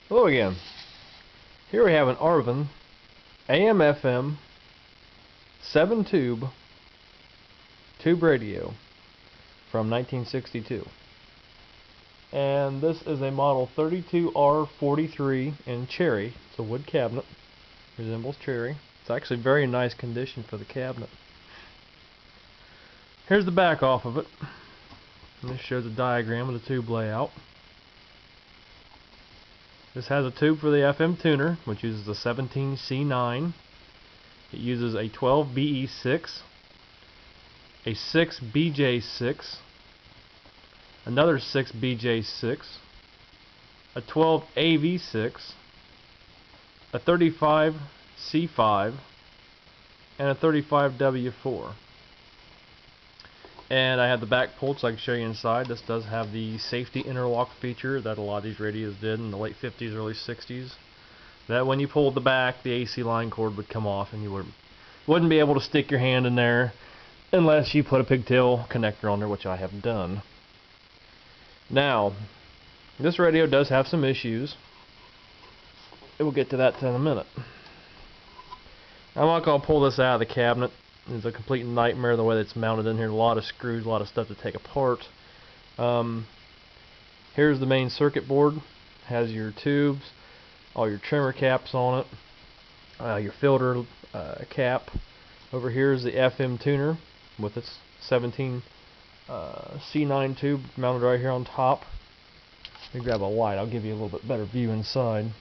Hello again. Here we have an Arvin AM/FM 7-tube tube radio from 1962. And this is a model 32R43 in cherry. It's a wood cabinet. Resembles cherry. It's actually very nice condition for the cabinet. Here's the back off of it. And this shows a diagram of the tube layout. This has a tube for the FM tuner, which uses a 17C9. It uses a 12BE6, a 6BJ6, another 6BJ6, a 12AV6, a 35C5, and a 35W4. And I have the back pulled so I can show you inside. This does have the safety interlock feature that a lot of these radios did in the late 50s, early 60s. That when you pulled the back, the AC line cord would come off and you wouldn't be able to stick your hand in there unless you put a pigtail connector on there, which I have done. Now, this radio does have some issues. We'll get to that in a minute. I'm not going to pull this out of the cabinet. It's a complete nightmare the way that it's mounted in here. A lot of screws, a lot of stuff to take apart. Here's the main circuit board. Has your tubes, all your trimmer caps on it, your filter cap. Over here is the FM tuner with its 17 C9 tube mounted right here on top. Let me grab a light. I'll give you a little bit better view inside.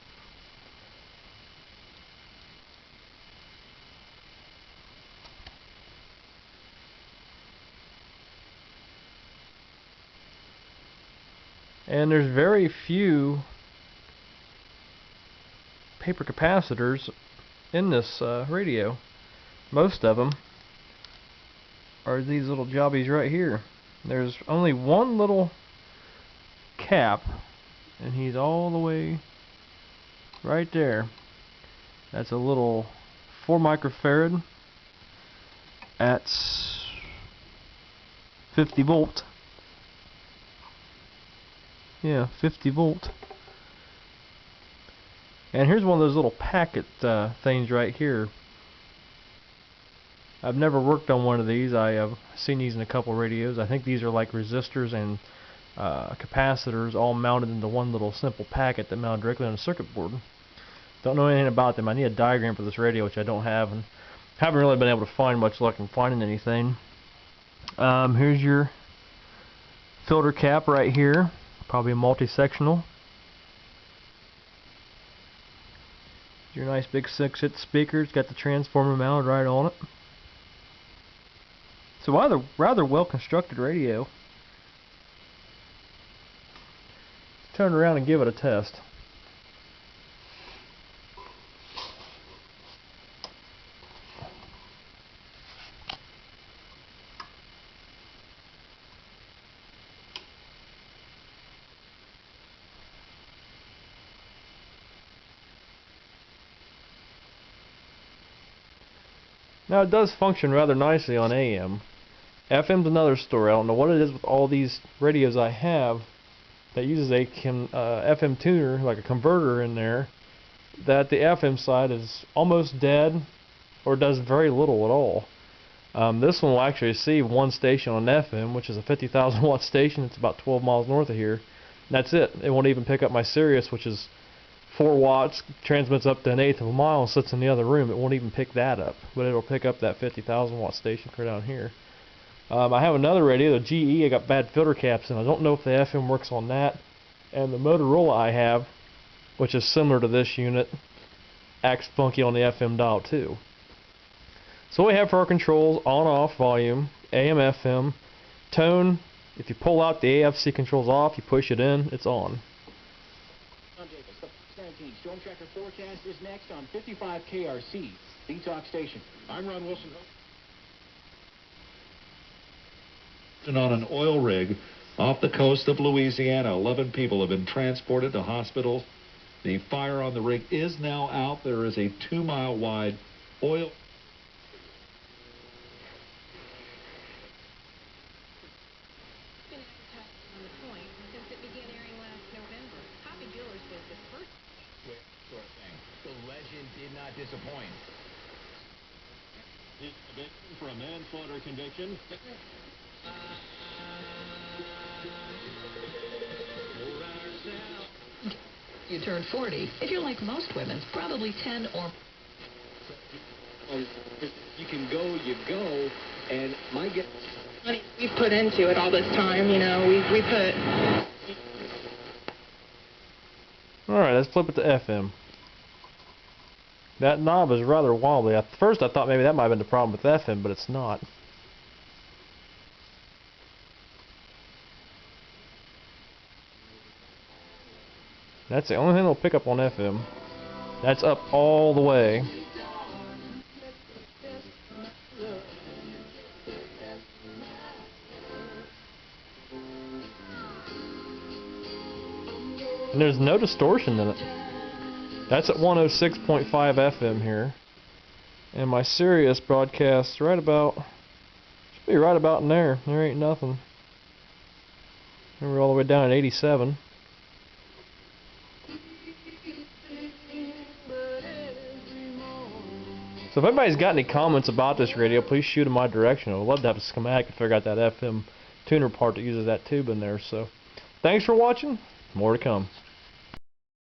And there's very few paper capacitors in this radio. Most of them are these little jobbies right here. There's only one little cap, and he's all the way right there. That's a little 4 microfarad at 50 volt. Yeah, 50 volt. And here's one of those little packet things right here. I've never worked on one of these. I have seen these in a couple radios. I think these are like resistors and capacitors all mounted into one little simple packet that mount directly on a circuit board. Don't know anything about them. I need a diagram for this radio, which I don't have, and haven't really been able to find much luck in finding anything. Here's your filter cap right here. Probably a multi-sectional. Your nice big 6-hit speaker. It's got the transformer mounted right on it. It's a rather well constructed radio. Let's turn around and give it a test. Now it does function rather nicely on AM. FM's another story. I don't know what it is with all these radios I have that uses a FM tuner, like a converter in there, that the FM side is almost dead or does very little at all. This one will actually receive one station on FM, which is a 50,000 watt station. It's about 12 miles north of here. That's it. It won't even pick up my Sirius, which is 4 watts, transmits up to 1/8 of a mile and sits in the other room. It won't even pick that up, but it'll pick up that 50,000 watt station clear down here. I have another radio, the GE. I got bad filter caps in. I don't know if the FM works on that. And the Motorola I have, which is similar to this unit, acts funky on the FM dial too. So what we have for our controls: on, off, volume, AM, FM, tone. If you pull out the AFC controls off, you push it in, it's on. Storm Tracker forecast is next on 55 KRC, the talk station. I'm Ron Wilson. On an oil rig off the coast of Louisiana, 11 people have been transported to hospitals. The fire on the rig is now out. There is a 2-mile wide oil. On the point since it began airing last November. Hobby Jewelers was the first. disappoint. For a manslaughter conviction. You turn 40. If you're like most women, probably 10 or... You can go, you go, and my guess... Money we've put into it all this time, you know, we put... Alright, let's flip it to FM. That knob is rather wobbly. At first I thought maybe that might have been the problem with FM, but it's not. That's the only thing that'll pick up on FM. That's up all the way. And there's no distortion in it. That's at 106.5 FM here. And my Sirius broadcasts right about, should be right about in there. There ain't nothing. And we're all the way down at 87. So if anybody's got any comments about this radio, please shoot in my direction. I would love to have a schematic to figure out that FM tuner part that uses that tube in there. So thanks for watching. More to come.